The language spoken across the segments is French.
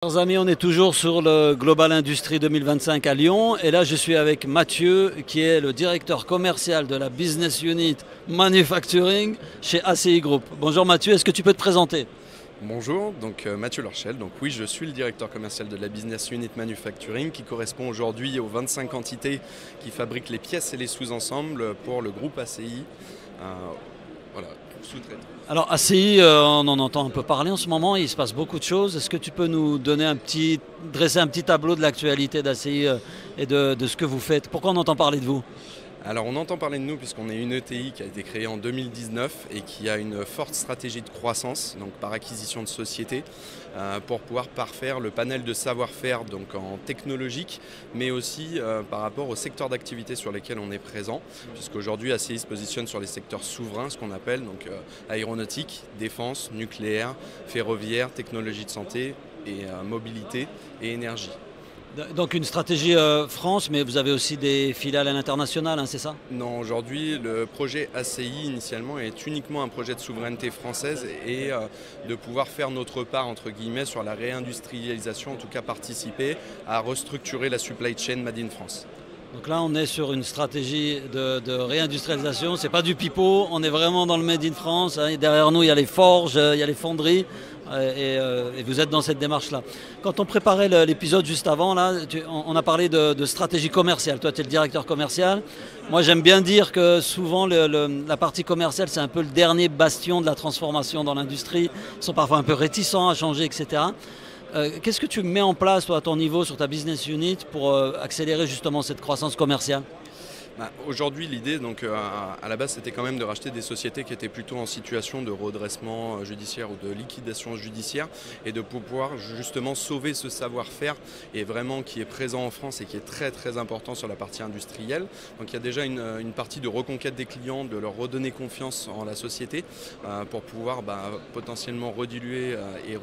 Chers amis, on est toujours sur le Global Industry 2025 à Lyon et là je suis avec Mathieu qui est le directeur commercial de la Business Unit Manufacturing chez ACI Group. Bonjour Mathieu, est-ce que tu peux te présenter? Bonjour, donc Mathieu Lorchel. Donc oui, je suis le directeur commercial de la Business Unit Manufacturing qui correspond aujourd'hui aux 25 entités qui fabriquent les pièces et les sous-ensembles pour le groupe ACI. Voilà, sous-traitant. Alors ACI, on en entend un peu parler en ce moment, il se passe beaucoup de choses. Est-ce que tu peux nous donner dresser un petit tableau de l'actualité d'ACI et de ce que vous faites? Pourquoi on entend parler de vous? Alors on entend parler de nous puisqu'on est une ETI qui a été créée en 2019 et qui a une forte stratégie de croissance, donc par acquisition de sociétés, pour pouvoir parfaire le panel de savoir-faire donc en technologique, mais aussi par rapport aux secteurs d'activité sur lesquels on est présent, puisqu'aujourd'hui ACI se positionne sur les secteurs souverains, ce qu'on appelle donc aéronautique, défense, nucléaire, ferroviaire, technologie de santé et mobilité et énergie. Donc une stratégie France, mais vous avez aussi des filiales à l'international, hein, c'est ça? Non, aujourd'hui, le projet ACI initialement est uniquement un projet de souveraineté française et de pouvoir faire notre part, entre guillemets, sur la réindustrialisation, en tout cas participer à restructurer la supply chain Made in France. Donc là, on est sur une stratégie de réindustrialisation. C'est pas du pipeau, on est vraiment dans le Made in France, hein. Derrière nous, il y a les forges, il y a les fonderies, et vous êtes dans cette démarche-là. Quand on préparait l'épisode juste avant, là, on a parlé de stratégie commerciale. Toi, tu es le directeur commercial. Moi, j'aime bien dire que souvent, la partie commerciale, c'est un peu le dernier bastion de la transformation dans l'industrie. Ils sont parfois un peu réticents à changer, etc. Qu'est-ce que tu mets en place toi, à ton niveau sur ta business unit pour accélérer justement cette croissance commerciale? Aujourd'hui, l'idée, donc, à la base, c'était quand même de racheter des sociétés qui étaient plutôt en situation de redressement judiciaire ou de liquidation judiciaire et de pouvoir justement sauver ce savoir-faire et vraiment qui est présent en France et qui est très très important sur la partie industrielle. Donc il y a déjà une partie de reconquête des clients, de leur redonner confiance en la société pour pouvoir potentiellement rediluer et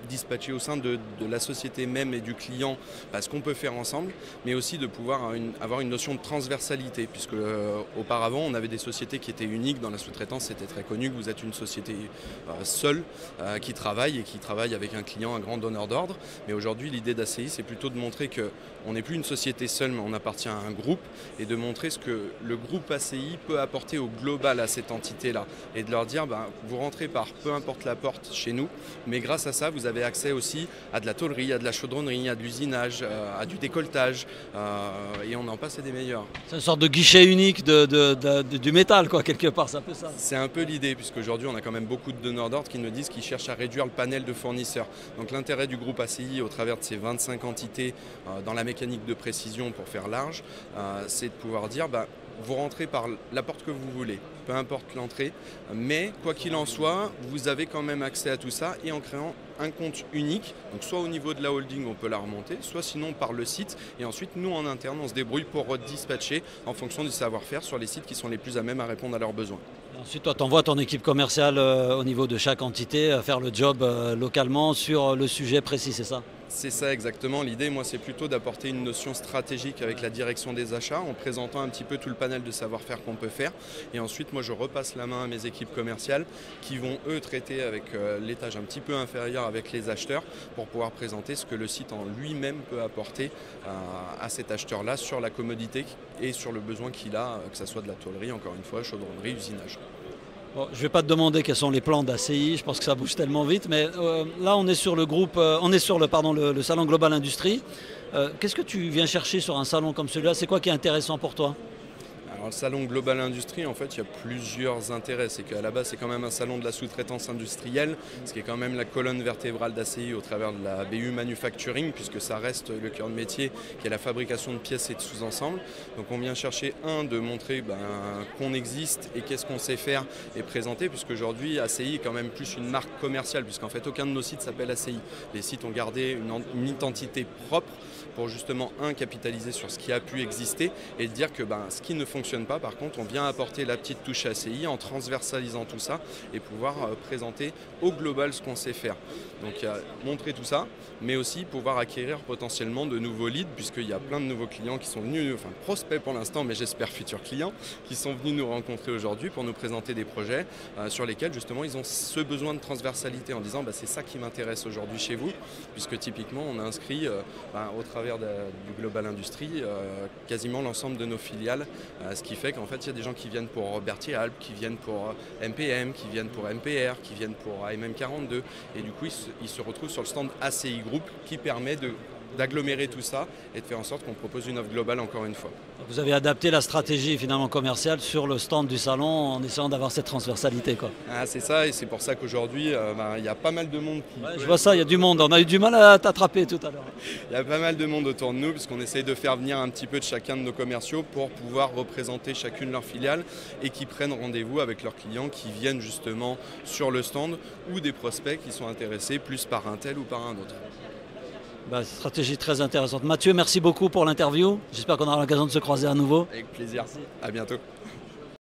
dispatcher au sein de la société même et du client ce qu'on peut faire ensemble, mais aussi de pouvoir avoir une notion de transversalité, puisque auparavant on avait des sociétés qui étaient uniques dans la sous-traitance, c'était très connu que vous êtes une société seule qui travaille avec un client, un grand donneur d'ordre, mais aujourd'hui l'idée d'ACI c'est plutôt de montrer qu'on n'est plus une société seule mais on appartient à un groupe et de montrer ce que le groupe ACI peut apporter au global à cette entité-là et de leur dire vous rentrez par peu importe la porte chez nous, mais grâce à ça vous avez accès aussi à de la tôlerie, à de la chaudronnerie, à de l'usinage, à du décolletage, et on en passe et des meilleurs. C'est une sorte de guichet unique du métal, quoi, quelque part, c'est un peu ça. C'est un peu l'idée, puisqu'aujourd'hui on a quand même beaucoup de donneurs d'ordre qui nous disent qu'ils cherchent à réduire le panel de fournisseurs. Donc l'intérêt du groupe ACI au travers de ces 25 entités dans la mécanique de précision pour faire large, c'est de pouvoir dire vous rentrez par la porte que vous voulez, peu importe l'entrée, mais quoi qu'il en soit, vous avez quand même accès à tout ça et en créant un compte unique, donc soit au niveau de la holding on peut la remonter, soit sinon par le site et ensuite nous en interne on se débrouille pour redispatcher en fonction du savoir-faire sur les sites qui sont les plus à même à répondre à leurs besoins. Ensuite, toi, tu envoies ton équipe commerciale au niveau de chaque entité à faire le job localement sur le sujet précis, c'est ça? C'est ça exactement. L'idée, moi, c'est plutôt d'apporter une notion stratégique avec la direction des achats en présentant un petit peu tout le panel de savoir-faire qu'on peut faire. Et ensuite, moi, je repasse la main à mes équipes commerciales qui vont, eux, traiter avec l'étage un petit peu inférieur avec les acheteurs pour pouvoir présenter ce que le site en lui-même peut apporter à cet acheteur-là sur la commodité et sur le besoin qu'il a, que ce soit de la tôlerie, encore une fois, chaudronnerie, usinage. Bon, je ne vais pas te demander quels sont les plans d'ACI, je pense que ça bouge tellement vite, mais là on est sur le groupe, on est sur le salon Global Industry. Qu'est-ce que tu viens chercher sur un salon comme celui-là? C'est quoi qui est intéressant pour toi? Alors, le salon Global Industry, en fait, il y a plusieurs intérêts. C'est qu'à la base, c'est quand même un salon de la sous-traitance industrielle, ce qui est quand même la colonne vertébrale d'ACI au travers de la BU Manufacturing, puisque ça reste le cœur de métier, qui est la fabrication de pièces et de sous-ensembles. Donc on vient chercher, de montrer qu'on existe et qu'est-ce qu'on sait faire et présenter, puisqu'aujourd'hui, ACI est quand même plus une marque commerciale, puisqu'en fait, aucun de nos sites s'appelle ACI. Les sites ont gardé une identité propre pour justement, capitaliser sur ce qui a pu exister et dire que ce qui ne fonctionne fonctionne pas, par contre, on vient apporter la petite touche ACI en transversalisant tout ça et pouvoir présenter au global ce qu'on sait faire. Donc montrer tout ça, mais aussi pouvoir acquérir potentiellement de nouveaux leads, puisqu'il y a plein de nouveaux clients qui sont venus, enfin prospects pour l'instant, mais j'espère futurs clients, qui sont venus nous rencontrer aujourd'hui pour nous présenter des projets sur lesquels justement ils ont ce besoin de transversalité en disant c'est ça qui m'intéresse aujourd'hui chez vous, puisque typiquement on a inscrit au travers du Global Industrie quasiment l'ensemble de nos filiales, ce qui fait qu'en fait il y a des gens qui viennent pour Berthier Alpes, qui viennent pour MPM, qui viennent pour MPR, qui viennent pour AMM42, et du coup ils se retrouvent sur le stand ACI Group qui permet d'agglomérer tout ça et de faire en sorte qu'on propose une offre globale encore une fois. Vous avez adapté la stratégie finalement commerciale sur le stand du salon en essayant d'avoir cette transversalité, quoi. C'est ça, et c'est pour ça qu'aujourd'hui il y a pas mal de monde qui... Je vois ça, il y a du monde, on a eu du mal à t'attraper tout à l'heure. Il y a pas mal de monde autour de nous puisqu'on essaye de faire venir un petit peu de chacun de nos commerciaux pour pouvoir représenter chacune leur filiale et qui prennent rendez-vous avec leurs clients qui viennent justement sur le stand ou des prospects qui sont intéressés plus par un tel ou par un autre. Stratégie très intéressante. Mathieu, merci beaucoup pour l'interview. J'espère qu'on aura l'occasion de se croiser à nouveau. Avec plaisir. Merci. À bientôt.